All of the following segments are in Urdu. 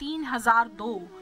3,002,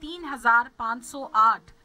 3,508,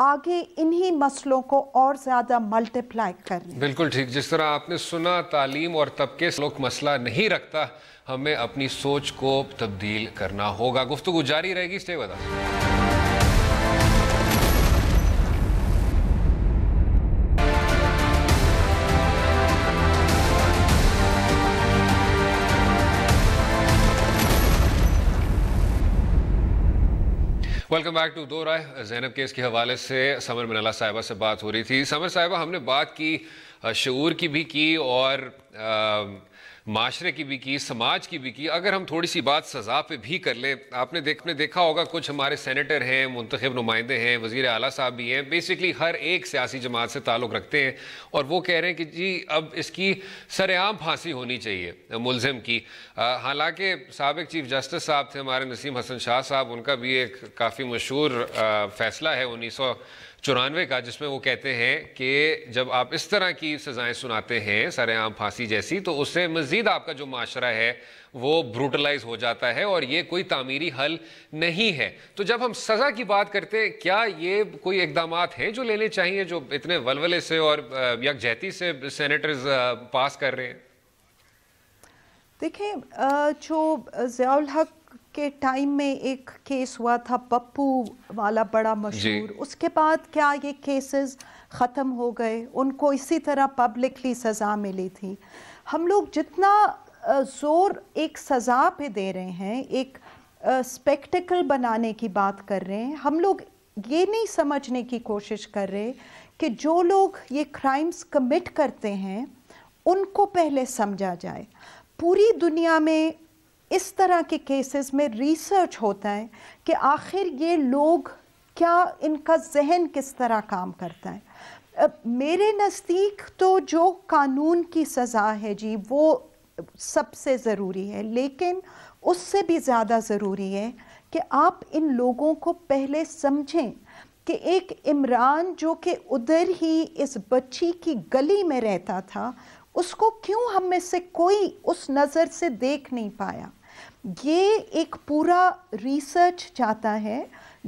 آگے انہی مسئلوں کو اور زیادہ ملٹیپلائی کریں. بالکل ٹھیک. جس طرح آپ نے سنا تعلیم اور طبقے سے لوگ مسئلہ نہیں رکھتا, ہمیں اپنی سوچ کو تبدیل کرنا ہوگا. گفتگو جاری رہے گی. Stay with us. Welcome back to Do Raaye. Zainab case کے حوالے سے سمر منالہ صاحبہ سے بات ہو رہی تھی. سمر صاحبہ, ہم نے بات کی شعور کی بھی کی اور معاشرے کی بھی کی, سماج کی بھی کی. اگر ہم تھوڑی سی بات سزا پہ بھی کر لیں, آپ نے دیکھا ہوگا کچھ ہمارے سینیٹر ہیں, منتخب نمائندے ہیں, وزیر اعلیٰ صاحب بھی ہیں, بیسکلی ہر ایک سیاسی جماعت سے تعلق رکھتے ہیں اور وہ کہہ رہے ہیں کہ جی اب اس کی سر عام پھانسی ہونی چاہیے ملزم کی. حالانکہ سابق چیف جسٹس صاحب تھے ہمارے نسیم حسن شاہ صاحب, ان کا بھی ایک کافی مشہور فیصلہ ہے 1994 کا, جس میں وہ کہتے ہیں کہ جب آپ اس طرح کی سزائیں سناتے ہیں سر عام پھانسی جیسی, تو اس سے مزید آپ کا جو معاشرہ ہے وہ بروٹلائز ہو جاتا ہے اور یہ کوئی تعمیری حل نہیں ہے. تو جب ہم سزا کی بات کرتے ہیں, کیا یہ کوئی اقدامات ہیں جو لینے چاہیے جو اتنے ولولے سے اور یکجہتی سے سینیٹرز پاس کر رہے ہیں؟ دیکھیں, جو ضیاء الحق کے ٹائم میں ایک کیس ہوا تھا پپو والا بڑا مشہور, اس کے بعد کیا یہ کیسز ختم ہو گئے؟ ان کو اسی طرح پبلکلی سزا ملی تھی. ہم لوگ جتنا زور ایک سزا پہ دے رہے ہیں, ایک سپیکٹیکل بنانے کی بات کر رہے ہیں, ہم لوگ یہ نہیں سمجھنے کی کوشش کر رہے کہ جو لوگ یہ کرائمز کمٹ کرتے ہیں ان کو پہلے سمجھا جائے. پوری دنیا میں اس طرح کے کیسز میں ریسرچ ہوتا ہے کہ آخر یہ لوگ کیا, ان کا ذہن کس طرح کام کرتا ہے. میرے نزدیک تو جو قانون کی سزا ہے جی وہ سب سے ضروری ہے, لیکن اس سے بھی زیادہ ضروری ہے کہ آپ ان لوگوں کو پہلے سمجھیں کہ ایک عمران جو کہ ادھر ہی اس بچی کی گلی میں رہتا تھا, اس کو کیوں ہم میں سے کوئی اس نظر سے دیکھ نہیں پایا. یہ ایک پورا ریسرچ چاہتا ہے.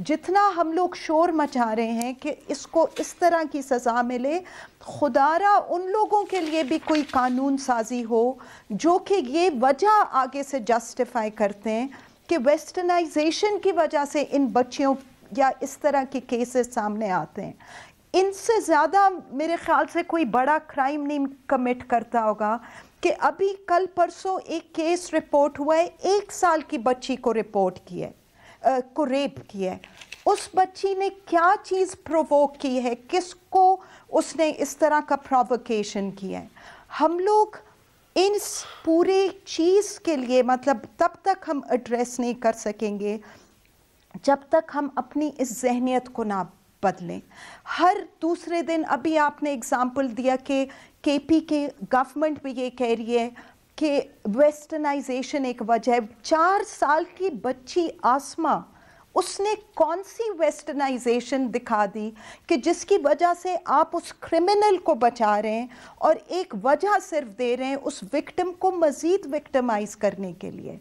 جتنا ہم لوگ شور مچا رہے ہیں کہ اس کو اس طرح کی سزا ملے, خدارا ان لوگوں کے لیے بھی کوئی قانون سازی ہو جو کہ یہ وجہ آگے سے جسٹیفائی کرتے ہیں کہ ویسٹرنائزیشن کی وجہ سے ان بچیوں یا اس طرح کے کیسز سامنے آتے ہیں. ان سے زیادہ میرے خیال سے کوئی بڑا کرائم نہیں کمٹ کرتا ہوگا کہ ابھی کل پرسوں ایک کیس رپورٹ ہوا ہے, 1 سال کی بچی کو رپورٹ کیا ہے, کو ریپ کیا ہے. اس بچی نے کیا چیز پرووک کی ہے, کس کو اس نے اس طرح کا پرووکیشن کیا ہے. ہم لوگ اس پورے چیز کے لیے مطلب تب تک ہم ایڈریس نہیں کر سکیں گے جب تک ہم اپنی اس ذہنیت کو نہ بدلیں. ہر دوسرے دن, ابھی آپ نے اگزامپل دیا کہ کے پی کے گورنمنٹ بھی یہ کہہ رہی ہے کہ ویسٹرنائزیشن ایک وجہ ہے. 4 سال کی بچی آسما, اس نے کون سی ویسٹرنائزیشن دکھا دی کہ جس کی وجہ سے آپ اس کرمنل کو بچا رہے ہیں اور ایک وجہ صرف دے رہے ہیں اس وکٹم کو مزید وکٹمائز کرنے کے لیے.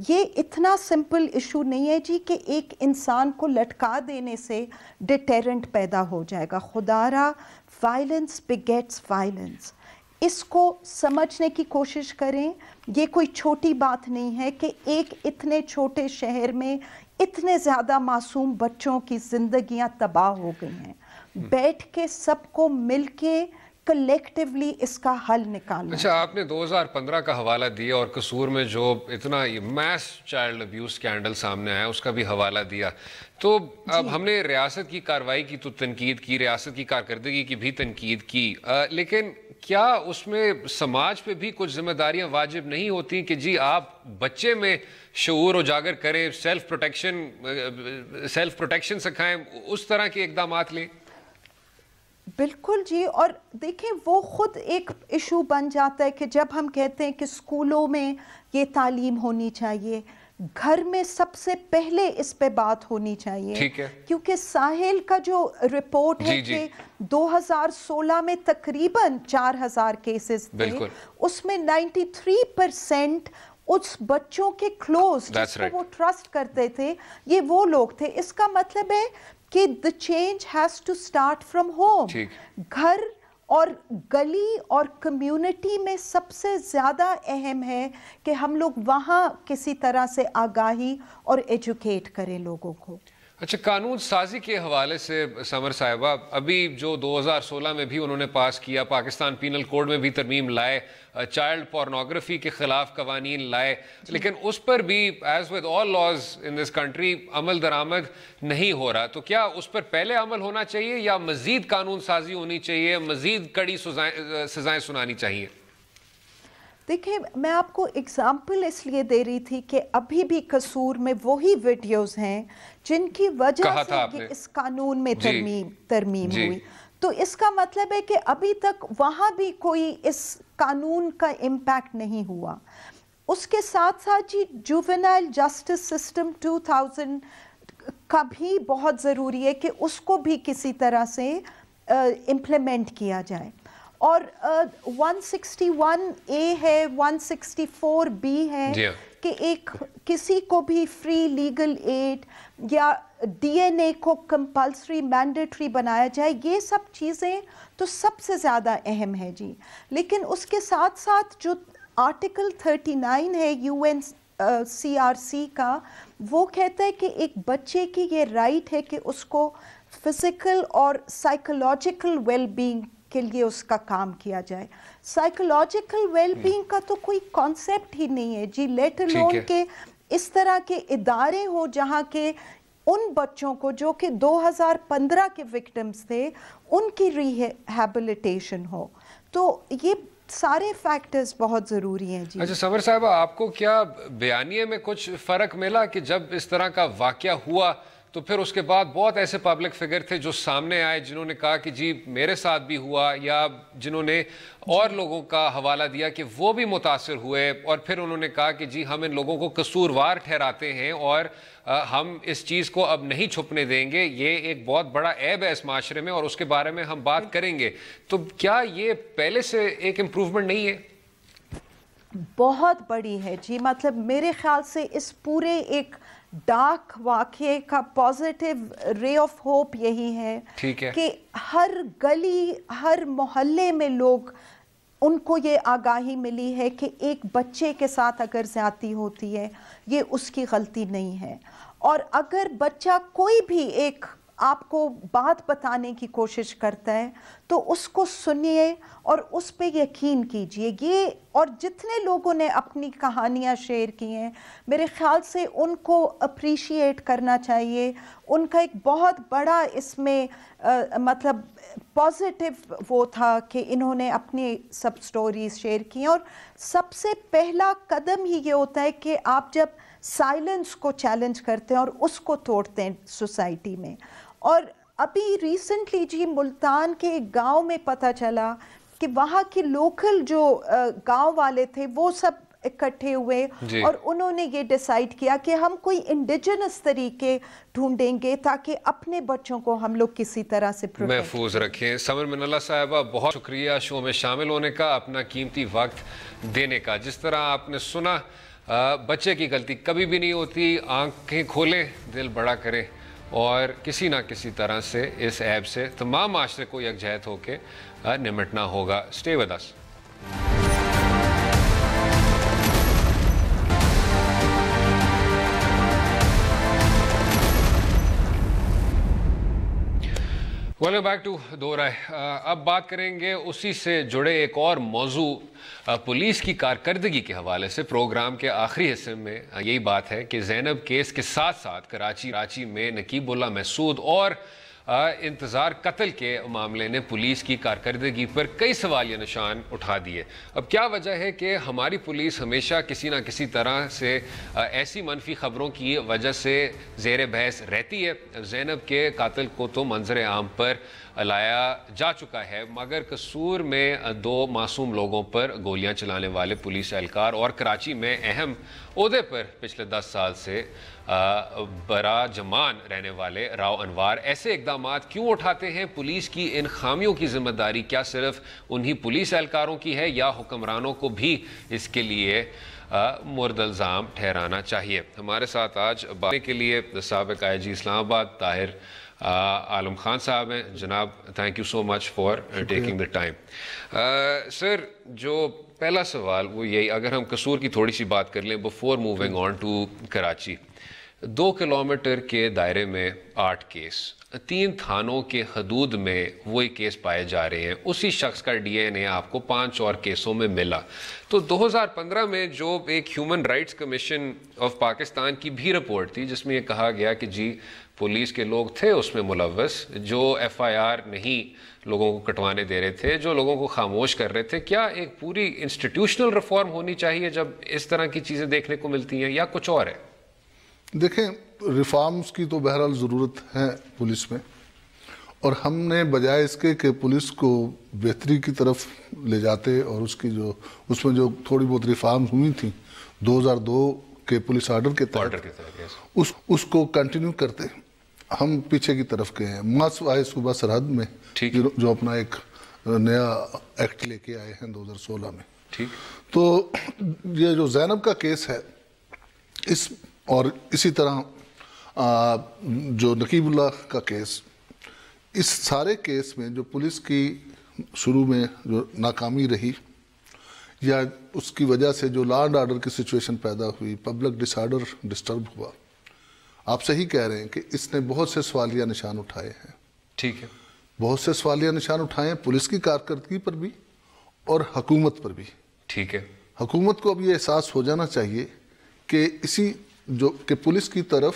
یہ اتنا سمپل ایشو نہیں ہے جی کہ ایک انسان کو لٹکا دینے سے ڈیٹیرنٹ پیدا ہو جائے گا. خدارا, وائلنس بگیٹس وائلنس. اس کو سمجھنے کی کوشش کریں. یہ کوئی چھوٹی بات نہیں ہے کہ ایک اتنے چھوٹے شہر میں اتنے زیادہ معصوم بچوں کی زندگیاں تباہ ہو گئی ہیں. بیٹھ کے سب کو مل کے کلیکٹیولی اس کا حل نکالنا. اچھا, آپ نے 2015 کا حوالہ دیا اور قصور میں جو اتنا میس چائلڈ ابیوز سکینڈل سامنے آیا اس کا بھی حوالہ دیا. تو اب ہم نے ریاست کی کارروائی کی تو تنقید کی, ریاست کی کارکردگی کی بھی تنقید کی, لیکن کیا اس میں سماج پہ بھی کچھ ذمہ داریاں واجب نہیں ہوتی کہ جی آپ بچے میں شعور اجاگر کریں, سیلف پروٹیکشن سکھائیں, اس طرح کے اقدامات لیں؟ بالکل جی. اور دیکھیں وہ خود ایک ایشو بن جاتا ہے کہ جب ہم کہتے ہیں کہ اسکولوں میں یہ تعلیم ہونی چاہیے, گھر میں سب سے پہلے اس پہ بات ہونی چاہیے. کیونکہ ساحل کا جو رپورٹ ہے کہ 2016 میں تقریباً 4000 کیسز تھے, اس میں 93% اس بچوں کے کلوز جس کو وہ ٹرسٹ کرتے تھے یہ وہ لوگ تھے. اس کا مطلب ہے کہ the change has to start from home. گھر اور گلی اور کمیونٹی میں سب سے زیادہ اہم ہے کہ ہم لوگ وہاں کسی طرح سے آگاہی اور ایجوکیٹ کریں لوگوں کو. اچھا، قانون سازی کے حوالے سے سمر صاحبہ، ابھی جو 2016 میں بھی انہوں نے پاس کیا، پاکستان پینل کوڈ میں بھی ترمیم لائے، چائلڈ پورنوگرافی کے خلاف قوانین لائے، لیکن اس پر بھی as with all laws in this country عمل درآمد نہیں ہو رہا. تو کیا اس پر پہلے عمل ہونا چاہیے یا مزید قانون سازی ہونی چاہیے، مزید کڑی سزائیں سنانی چاہیے؟ دیکھیں، میں آپ کو اگزامپل اس لیے دے رہی تھی کہ ابھی بھی قصور میں وہی ویڈیوز ہیں جن کی وجہ سے اس قانون میں ترمیم ہوئی. تو اس کا مطلب ہے کہ ابھی تک وہاں بھی کوئی اس قانون کا امپیکٹ نہیں ہوا. اس کے ساتھ ساتھ جی جوونائل جسٹس سسٹم 2000 کا بھی بہت ضروری ہے کہ اس کو بھی کسی طرح سے امپلیمنٹ کیا جائے. اور 161A ہے، 164B ہے کہ ایک کسی کو بھی فری لیگل ایڈ یا DNA کو کمپلسری مینڈیٹری بنایا جائے. یہ سب چیزیں تو سب سے زیادہ اہم ہے جی. لیکن اس کے ساتھ ساتھ جو آرٹیکل 39 ہے UNCRC کا، وہ کہتا ہے کہ ایک بچے کی یہ رائٹ ہے کہ اس کو فزیکل اور سائیکولوجیکل ویل بینگ کے لیے اس کا کام کیا جائے. سائیکولوجیکل ویل بینگ کا تو کوئی کانسیپٹ ہی نہیں ہے جی، لیٹ الون کہ اس طرح کے ادارے ہوں جہاں کے ان بچوں کو جو کہ 2015 کے وکٹمز تھے ان کی ریہیبلیٹیشن ہو. تو یہ سارے فیکٹرز بہت ضروری ہیں جی. اچھا سمر صاحبہ، آپ کو کیا بیانیے میں کچھ فرق ملا کہ جب اس طرح کا واقعہ ہوا تو پھر اس کے بعد بہت ایسے پبلک فگر تھے جو سامنے آئے جنہوں نے کہا کہ جی میرے ساتھ بھی ہوا، یا جنہوں نے اور لوگوں کا حوالہ دیا کہ وہ بھی متاثر ہوئے، اور پھر انہوں نے کہا کہ جی ہم ان لوگوں کو قصوروار ٹھہراتے ہیں اور ہم اس چیز کو اب نہیں چھپنے دیں گے، یہ ایک بہت بڑا عیب ہے اس معاشرے میں اور اس کے بارے میں ہم بات کریں گے. تو کیا یہ پہلے سے ایک امپروومنٹ نہیں ہے؟ بہت بڑی ہے جی. مطلب میرے خیال سے اس پورے ایک ڈارک واقعے کا پازیٹیو رے آف ہوپ یہی ہے کہ ہر گلی ہر محلے میں لوگ ان کو یہ آگاہی ملی ہے کہ ایک بچے کے ساتھ اگر زیادتی ہوتی ہے یہ اس کی غلطی نہیں ہے. اور اگر بچہ کوئی بھی ایک آپ کو بات بتانے کی کوشش کرتا ہے تو اس کو سنیے اور اس پہ یقین کیجئے. یہ اور جتنے لوگوں نے اپنی کہانیاں شیئر کی ہیں میرے خیال سے ان کو اپریشیٹ کرنا چاہیے. ان کا ایک بہت بڑا اس میں مطلب پازیٹیو وہ تھا کہ انہوں نے اپنی سب سٹوریز شیئر کی. اور سب سے پہلا قدم ہی یہ ہوتا ہے کہ آپ جب سائلنس کو چیلنج کرتے ہیں اور اس کو توڑتے ہیں سوسائٹی میں. اور ابھی ریسنٹلی جی ملتان کے ایک گاؤں میں پتہ چلا کہ وہاں کے لوکل جو گاؤں والے تھے وہ سب اکٹھے ہوئے اور انہوں نے یہ ڈیسائیڈ کیا کہ ہم کوئی انڈیجنس طریقے ڈھونڈیں گے تاکہ اپنے بچوں کو ہم لوگ کسی طرح سے محفوظ رکھیں. سمر منالہ صاحبہ، بہت شکریہ شو میں شامل ہونے کا، اپنا قیمتی وقت دینے کا. جس طرح آپ نے سنا، بچے کی غلطی کبھی بھی نہیں ہوتی. آنکھیں کھولیں، دل بڑا کریں اور کسی نہ کسی طرح سے اس عیب سے تمام معاشرے کو یکجہت ہو کے نمٹنا ہوگا. Stay with us. Welcome back to Do Raaye. اب بات کریں گے اسی سے جڑے ایک اور موضوع، پولیس کی کارکردگی کے حوالے سے. پروگرام کے آخری حصے میں یہی بات ہے کہ زینب کیس کے ساتھ ساتھ کراچی میں نقیب اللہ محسود اور انتظار قتل کے معاملے نے پولیس کی کارکردگی پر کئی سوالیہ نشان اٹھا دیے. اب کیا وجہ ہے کہ ہماری پولیس ہمیشہ کسی نہ کسی طرح سے ایسی منفی خبروں کی وجہ سے زیر بحث رہتی ہے؟ زینب کے قاتل کو تو منظر عام پر لایا جا چکا ہے، مگر قصور میں 2 معصوم لوگوں پر گولیاں چلانے والے پولیس اہلکار اور کراچی میں اہم عہدے پر پچھلے 10 سال سے براجمان رہنے والے راؤ انوار ایسے اقدامات کیوں اٹھاتے ہیں؟ پولیس کی ان خامیوں کی ذمہ داری کیا صرف انہی پولیس اہلکاروں کی ہے یا حکمرانوں کو بھی اس کے لیے مورد الزام ٹھہرانا چاہیے؟ ہمارے ساتھ آج بات کے لیے سابق آئی جی اسلام آباد طاہر عالم خان صاحب ہیں. جناب thank you so much for taking the time. Sir جو پہلا سوال وہ یہی, اگر ہم قصور کی تھوڑی سی بات کر لیں before moving on to Karachi. 2 kilometre کے دائرے میں 8 کیس, 3 تھانوں کے حدود میں وہی کیس پائے جا رہے ہیں. اسی شخص کا ڈی این اے آپ کو 5 اور کیسوں میں ملا. تو 2015 میں جو ایک human rights commission of Pakistan کی بھی رپورٹ تھی جس میں یہ کہا گیا کہ جی پولیس کے لوگ تھے اس میں ملوث, جو ایف آئی آر نہیں لوگوں کو کٹوانے دے رہے تھے, جو لوگوں کو خاموش کر رہے تھے. کیا ایک پوری انسٹیٹیوشنل ریفارم ہونی چاہیے جب اس طرح کی چیزیں دیکھنے کو ملتی ہیں, یا کچھ اور ہے؟ دیکھیں, ریفارمز کی تو بہرحال ضرورت ہے پولیس میں, اور ہم نے بجائے اس کے کہ پولیس کو بہتری کی طرف لے جاتے اور اس میں جو تھوڑی بہت ریفارمز ہوئی تھیں 2002 کے پولیس آرڈر کے تحت اس کو کنٹینیو کرتے, ہم پیچھے کی طرف گئے ہیں. سوائے صوبہ سرحد میں جو اپنا ایک نیا ایکٹ لے کے آئے ہیں 2016 میں. تو یہ جو زینب کا کیس ہے اور اسی طرح جو نقیب اللہ کا کیس, اس سارے کیس میں جو پولیس کی شروع میں جو ناکامی رہی یا اس کی وجہ سے جو لا اینڈ آرڈر کی سچویشن پیدا ہوئی, پبلک ڈس آرڈر ڈسٹرب ہوا, آپ صحیح کہہ رہے ہیں کہ اس نے بہت سے سوالیہ نشان اٹھائے ہیں. ٹھیک ہے, بہت سے سوالیہ نشان اٹھائے ہیں پولیس کی کارکردگی پر بھی اور حکومت پر بھی. ٹھیک ہے, حکومت کو اب یہ احساس ہو جانا چاہیے کہ کہ پولیس کی طرف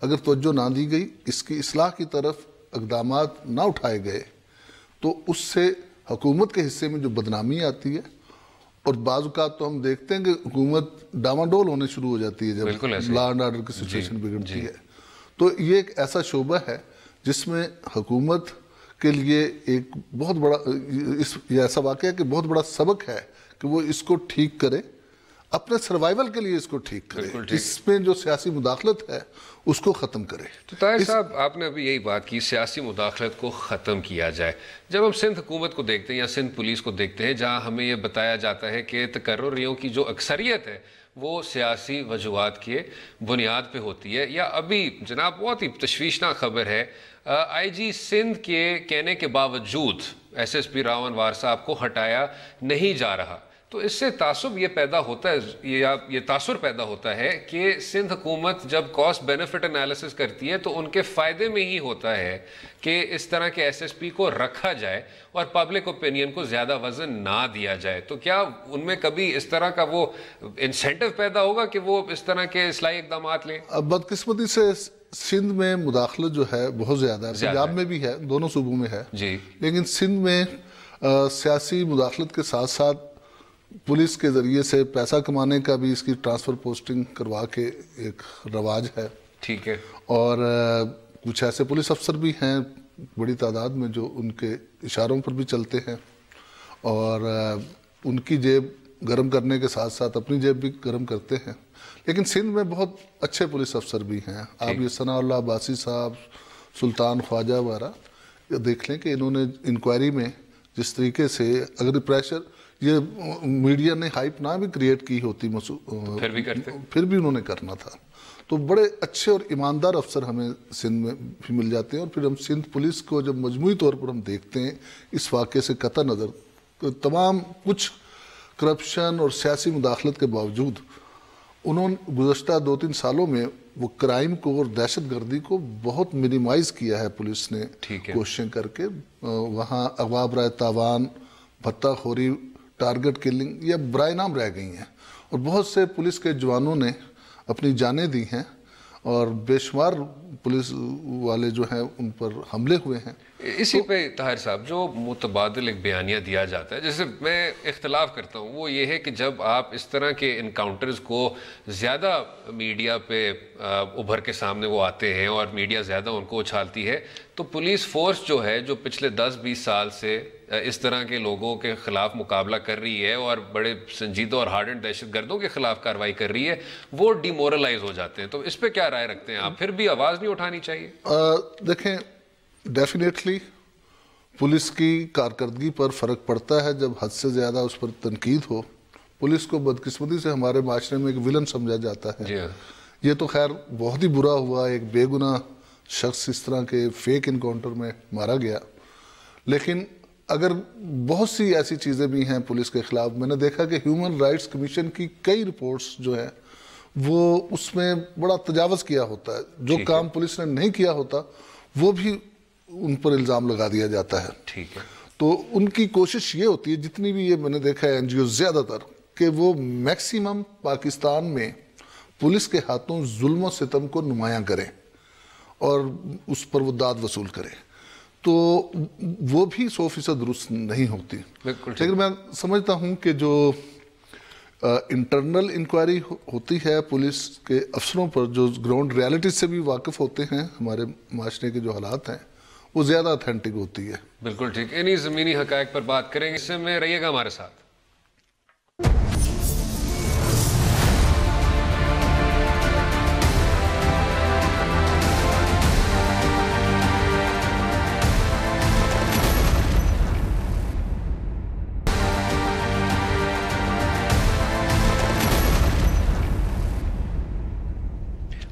اگر توجہ نہ دی گئی, اس کی اصلاح کی طرف اقدامات نہ اٹھائے گئے, تو اس سے حکومت کے حصے میں جو بدنامی آتی ہے, اور بعض اوقات تو ہم دیکھتے ہیں کہ حکومت ڈاماڈول ہونے شروع ہو جاتی ہے جب لا اینڈ آرڈر کی سچویشن بگڑتی ہے. تو یہ ایک ایسا شعبہ ہے جس میں حکومت کے لیے ایک بہت بڑا یہ ایسا واقعہ ہے کہ بہت بڑا سبق ہے کہ وہ اس کو ٹھیک کرے, اپنے سروائیول کے لیے اس کو ٹھیک کرے, اس میں جو سیاسی مداخلت ہے اس کو ختم کرے. تو طاہر صاحب آپ نے ابھی یہی بات کی, سیاسی مداخلت کو ختم کیا جائے. جب ہم سندھ حکومت کو دیکھتے ہیں یا سندھ پولیس کو دیکھتے ہیں, جہاں ہمیں یہ بتایا جاتا ہے کہ تقرریوں کی جو اکثریت ہے وہ سیاسی وجوہات کے بنیاد پہ ہوتی ہے, یا ابھی جناب بہت ہی تشویشناک خبر ہے, آئی جی سندھ کے کہنے کے باوجود ایس ایس پی راون وار صاحب کو ہٹایا نہیں جا رہا. تو اس سے تعصب یہ پیدا ہوتا ہے, یا یہ تاثر پیدا ہوتا ہے کہ سندھ حکومت جب کاسٹ بینیفٹ انالیسس کرتی ہے تو ان کے فائدے میں ہی ہوتا ہے کہ اس طرح کے ایس ایس پی کو رکھا جائے اور پبلک اوپینین کو زیادہ وزن نہ دیا جائے. تو کیا ان میں کبھی اس طرح کا وہ انسینٹو پیدا ہوگا کہ وہ اس طرح کے اصلاحی اقدامات لیں؟ بدقسمتی سے سندھ میں مداخلت جو ہے بہت زیادہ ہے, پنجاب میں بھی ہے, دونوں صوبوں میں ہے, لیکن سندھ میں سیاسی مداخلت کے ساتھ ساتھ پولیس کے ذریعے سے پیسہ کمانے کا بھی اس کی ٹرانسفر پوسٹنگ کروا کے ایک رواج ہے. ٹھیک ہے, اور کچھ ایسے پولیس افسر بھی ہیں بڑی تعداد میں جو ان کے اشاروں پر بھی چلتے ہیں, اور ان کی جیب گرم کرنے کے ساتھ ساتھ اپنی جیب بھی گرم کرتے ہیں. لیکن سندھ میں بہت اچھے پولیس افسر بھی ہیں. آپ یہ ثناء اللہ عباسی صاحب, سلطان خواجہ وغیرہ دیکھ لیں کہ انہوں نے انکوائری میں جس طریقے سے, اگر پریشر یہ میڈیا نے ہائپ نہ بھی کریٹ کی ہوتی پھر بھی انہوں نے کرنا تھا. تو بڑے اچھے اور ایماندار افسر ہمیں سندھ میں بھی مل جاتے ہیں. اور پھر ہم سندھ پولیس کو جب مجموعی طور پر ہم دیکھتے ہیں اس واقعے سے قطع نظر, تمام کچھ کرپشن اور سیاسی مداخلت کے باوجود انہوں نے گزشتہ 2-3 سالوں میں وہ کرائم کو اور دہشت گردی کو بہت منیمائز کیا ہے پولیس نے کوششیں کر کے. وہاں اغوا برائے تاوان, بھتہ خوری, ٹارگٹ کلنگ یہ برائے نام رہ گئی ہیں, اور بہت سے پولیس کے جوانوں نے اپنی جانیں دی ہیں, اور بے شمار پولیس والے جو ہیں ان پر حملے ہوئے ہیں. اسی پہ طاہر صاحب جو متبادل ایک بیانیہ دیا جاتا ہے, جیسے میں اختلاف کرتا ہوں, وہ یہ ہے کہ جب آپ اس طرح کے انکاؤنٹرز کو زیادہ میڈیا پہ ابھر کے سامنے وہ آتے ہیں اور میڈیا زیادہ ان کو اچھالتی ہے, تو پولیس فورس جو ہے جو پچھلے 10-20 سال سے اس طرح کے لوگوں کے خلاف مقابلہ کر رہی ہے اور بڑے سنجیدہ اور ہارڈنڈ دہشت گردوں کے خلاف کارروائی کر رہی ہے, وہ ڈی مورلائز ہو جاتے ہیں. تو اس پہ کیا رائے رکھتے ہیں آپ؟ پھر بھی آواز نہیں اٹھانی چاہیے؟ دیکھیں, ڈیفینیٹلی پولیس کی کارکردگی پر فرق پڑتا ہے جب حد سے زیادہ اس پر تنقید ہو. پولیس کو بدقسمتی سے ہمارے معاشرے میں ایک ولن سمجھا جاتا ہے. یہ تو خیر بہت ہی برا ہوا, ایک بے گناہ شخص اس طرح کے فیک انکاؤنٹر میں مارا گیا. لیکن اگر بہت سی ایسی چیزیں بھی ہیں پولیس کے خلاف. میں نے دیکھا کہ ہیومن رائٹس کمیشن کی کئی رپورٹس جو ہے وہ اس میں بڑا تجاوز کیا ہوتا ہے. جو کام پولیس نے نہیں کیا ہوتا وہ بھی ان پر الزام لگا دیا جاتا ہے. ٹھیک ہے. تو ان کی کوشش یہ ہوتی ہے, جتنی بھی یہ میں نے دیکھا ہے NGO زیادہ تر, کہ وہ میکسیمم پاکستان میں پولیس کے ہاتھوں ظلم و ستم کو نمایاں کریں اور اس پر وہ داد وصول کریں. تو وہ بھی 100% درست نہیں ہوتی. لیکن میں سمجھتا ہوں کہ جو انٹرنل انکوائری ہوتی ہے پولیس کے افسروں پر, جو گراؤنڈ ریالٹی سے بھی واقف ہوتے ہیں, ہمارے معاشرے کے جو حالات ہیں, وہ زیادہ اتھینٹک ہوتی ہے. بالکل ٹھیک. انہی زمینی حقائق پر بات کریں گے. اس میں رہیے گا ہمارے ساتھ.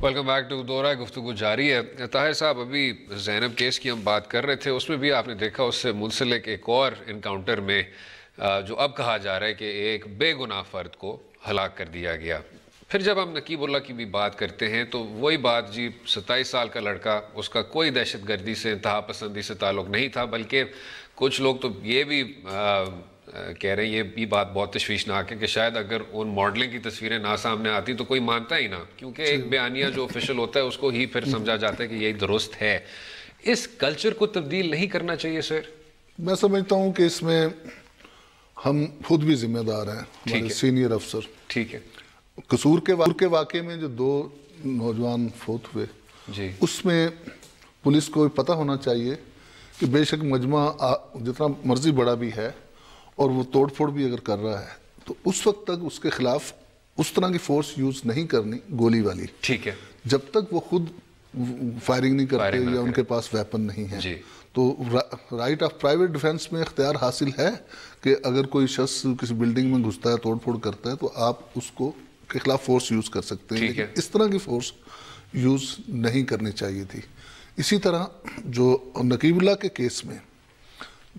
ویلکم بیک ٹو دورہ. گفتگو جاری ہے. طاہر صاحب, ابھی زینب کیس کی ہم بات کر رہے تھے, اس میں بھی آپ نے دیکھا اس سے منسلک ایک اور انکاؤنٹر میں جو اب کہا جا رہا ہے کہ ایک بے گناہ فرد کو ہلاک کر دیا گیا. پھر جب ہم نقیب اللہ کی بھی بات کرتے ہیں تو وہی بات, جی 27 سال کا لڑکا, اس کا کوئی دہشت گردی سے, انتہا پسندی سے تعلق نہیں تھا, بلکہ کچھ لوگ تو یہ بھی کہہ رہے ہیں, یہ بھی بات بہت تشویشناک ہے کہ شاید اگر ان ماڈلنگ کی تصویریں نہ سامنے آتی تو کوئی مانتا ہی نہ, کیونکہ ایک بیانیہ جو آفیشل ہوتا ہے اس کو ہی پھر سمجھا جاتا ہے کہ یہی درست ہے. اس کلچر کو تبدیل نہیں کرنا چاہیے سر؟ میں سمجھتا ہوں کہ اس میں ہم خود بھی ذمہ دار ہیں, ہمارے سینئر افسر. ٹھیک ہے. قصور کے واقعے میں جو 2 نوجوان فوت ہوئے, جی, اس میں پولیس کو پتہ ہونا چاہیے کہ بے شک مجمع جتنا مرضی بڑا بھی ہے اور وہ توڑ پھوڑ بھی اگر کر رہا ہے تو اس وقت تک اس کے خلاف اس طرح کی فورس یوز نہیں کرنی, گولی والی. ٹھیک ہے. جب تک وہ خود فائرنگ نہیں کرتے یا ان کے پاس ویپن نہیں ہے. تو رائٹ آف پرائیویٹ ڈیفینس میں اختیار حاصل ہے کہ اگر کوئی شخص کسی بلڈنگ میں گھستا ہے, توڑ پھوڑ کرتا ہے, تو آپ اس کو کے خلاف فورس یوز کر سکتے ہیں. لیکن اس طرح کی فورس یوز نہیں کرنی چاہیے تھی. اسی طرح جو نقیب اللہ کے کیس میں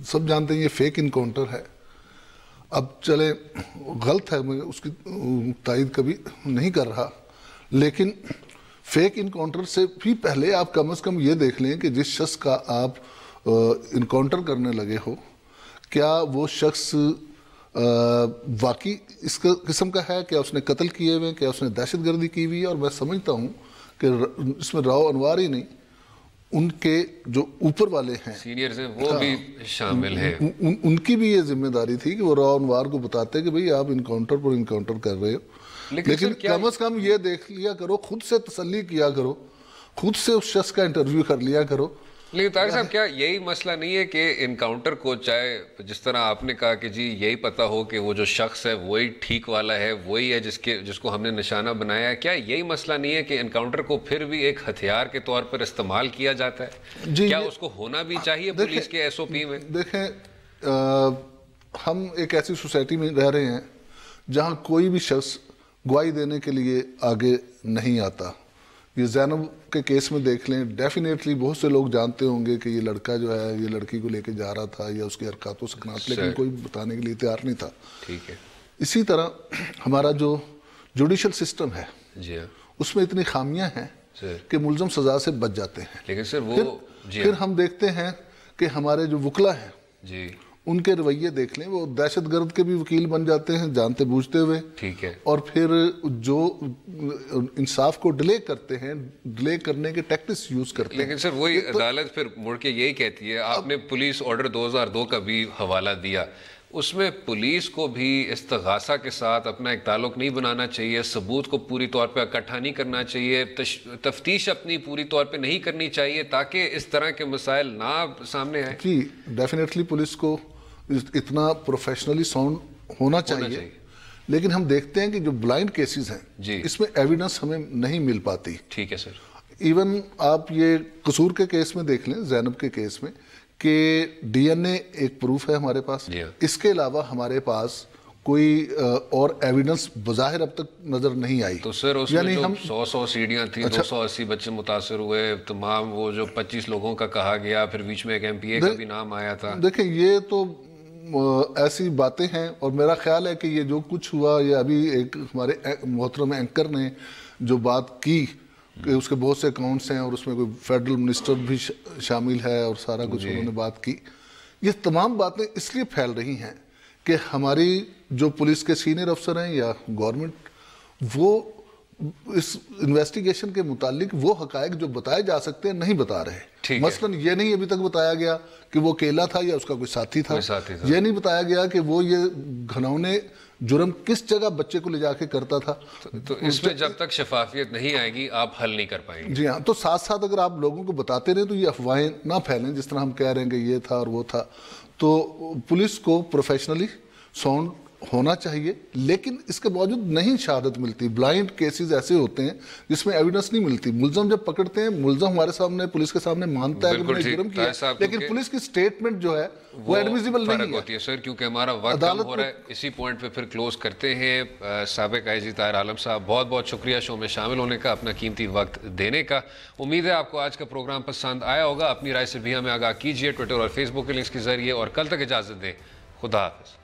سب جانتے ہیں یہ فیک انکاؤنٹر ہے. اب چلے غلط ہے, میں اس کی تائید کبھی نہیں کر رہا, لیکن فیک انکاؤنٹر سے بھی پہلے آپ کم از کم یہ دیکھ لیں کہ جس شخص کا آپ انکاؤنٹر کرنے لگے ہو, کیا وہ شخص واقعی اس قسم کا ہے, کیا اس نے قتل کیے ہوئے, کیا اس نے دہشت گردی کی ہوئی ہے. اور میں سمجھتا ہوں کہ اس میں راؤ انوار ہی نہیں, ان کے جو اوپر والے ہیں, سینئرز ہیں, وہ بھی شامل ہیں. ان کی بھی یہ ذمہ داری تھی کہ وہ راؤ انوار کو بتاتے کہ بھئی آپ انکاؤنٹر پر انکاؤنٹر کر رہے ہو, لیکن کم از کم یہ دیکھ لیا کرو, خود سے تسلی کیا کرو, خود سے اس شخص کا انٹرویو کر لیا کرو. لیکن طاہر صاحب, کیا یہی مسئلہ نہیں ہے کہ انکاؤنٹر کو, چاہے جس طرح آپ نے کہا کہ جی یہی پتا ہو کہ وہ جو شخص ہے وہی ٹھیک والا ہے, وہی ہے جس کو ہم نے نشانہ بنایا ہے, کیا یہی مسئلہ نہیں ہے کہ انکاؤنٹر کو پھر بھی ایک ہتھیار کے طور پر استعمال کیا جاتا ہے؟ کیا اس کو ہونا بھی چاہیے پولیس کے SOP میں؟ دیکھیں, ہم ایک ایسی سوسائٹی میں رہ رہے ہیں جہاں کوئی بھی شخص گواہی دینے کے لیے آگے نہیں آتا. یہ زینب کے کیس میں دیکھ لیں, ڈیفینیٹلی بہت سے لوگ جانتے ہوں گے کہ یہ لڑکا جو ہے یہ لڑکی کو لے کے جا رہا تھا یا اس کی حرکات و سکنات, لیکن کوئی بتانے کے لیے تیار نہیں تھا. ٹھیک ہے. اسی طرح ہمارا جو جوڈیشل سسٹم ہے, جی, اس میں اتنی خامیاں ہیں کہ ملزم سزا سے بچ جاتے ہیں. لیکن سر وہ پھر ہم دیکھتے ہیں کہ ہمارے جو وکلا ہیں, جی, ان کے رویے دیکھ لیں, وہ دہشت گرد کے بھی وکیل بن جاتے ہیں جانتے بوجھتے ہوئے. ٹھیک ہے. اور پھر جو انصاف کو ڈیلے کرتے ہیں, ڈیلے کرنے کے ٹیکٹکس یوز کرتے ہیں. لیکن سر وہی عدالت پھر مڑ کے یہی کہتی ہے, آپ نے پولیس آرڈر 2002 کا بھی حوالہ دیا, اس میں پولیس کو بھی استغاثہ کے ساتھ اپنا ایک تعلق نہیں بنانا چاہیے, ثبوت کو پوری طور پہ اکٹھا نہیں کرنا چاہیے, تفتیش اپنی پوری طور پہ نہیں کرنی چاہیے تاکہ اس طرح کے مسائل نہ سامنے آئیں. جی ڈیفینیٹلی پولیس کو اتنا پروفیشنلی ساؤنڈ ہونا چاہیے, لیکن ہم دیکھتے ہیں کہ جو بلائنڈ کیسز ہیں اس میں ایویڈنس ہمیں نہیں مل پاتی. ٹھیک ہے سر. ایون آپ یہ قصور کے کیس میں دیکھ لیں, زینب کے کیس میں, کہ DNA ایک پروف ہے ہمارے پاس, اس کے علاوہ ہمارے پاس کوئی اور ایویڈنس بظاہر اب تک نظر نہیں آئی. تو سر اس میں جو 100 سیڑھیاں تھیں, 280 بچے متاثر ہوئے, تمام وہ جو 25 لوگوں کا کہا گیا, پھر بیچ میں ایک MPA کا بھی نام آیا تھا. دیکھیں یہ تو ایسی باتیں ہیں, اور میرا خیال ہے کہ یہ جو کچھ ہوا, یہ ابھی ایک ہمارے محترم اینکر نے جو بات کی کہ اس کے بہت سے اکاؤنٹس ہیں اور اس میں کوئی فیڈرل منسٹر بھی شامل ہے اور سارا کچھ انہوں نے بات کی, یہ تمام باتیں اس لیے پھیل رہی ہیں کہ ہماری جو پولیس کے سینئر افسر ہیں یا گورنمنٹ, وہ اس انویسٹیگیشن کے متعلق وہ حقائق جو بتائے جا سکتے ہیں نہیں بتا رہے. مثلا یہ نہیں ابھی تک بتایا گیا کہ وہ اکیلا تھا یا اس کا کوئی ساتھی تھا. یہ نہیں بتایا گیا کہ وہ یہ گھنونے جرم کس جگہ بچے کو لے جا کے کرتا تھا. تو اس میں جب تک شفافیت نہیں آئے گی آپ حل نہیں کر پائیں گے. جی ہاں, تو ساتھ ساتھ اگر آپ لوگوں کو بتاتے رہیں تو یہ افواہیں نہ پھیلیں جس طرح ہم کہہ رہے ہیں کہ یہ تھا اور وہ تھا. تو پولیس کو پروفیشنلی ساؤنڈ ہونا چاہیے, لیکن اس کے باوجود نہیں شہادت ملتی. بلائنڈ کیسز ایسے ہوتے ہیں جس میں ایویڈنس نہیں ملتی. ملزم جب پکڑتے ہیں, ملزم ہمارے سامنے پولیس کے سامنے مانتا ہے کہ میں نے جرم کیا, لیکن پولیس کی سٹیٹمنٹ جو ہے وہ ایڈمیسیبل نہیں ہوتی ہے. سر کیونکہ ہمارا وقت کم ہو رہا ہے, اسی پوائنٹ پہ پھر کلوز کرتے ہیں. سابق IGP طاہر عالم صاحب, بہت بہت شکریہ شو میں شامل ہونے کا, اپنا قیمتی وقت دینے کا. امید ہے آپ کو آج کا پروگرام پسند آیا ہوگا. اپنی رائے سے بھی ہمیں آگاہ کیجیے ٹویٹر اور فیس بک کے لنکس کے ذریعے, اور کل تک اجازت دیں. خدا حافظ.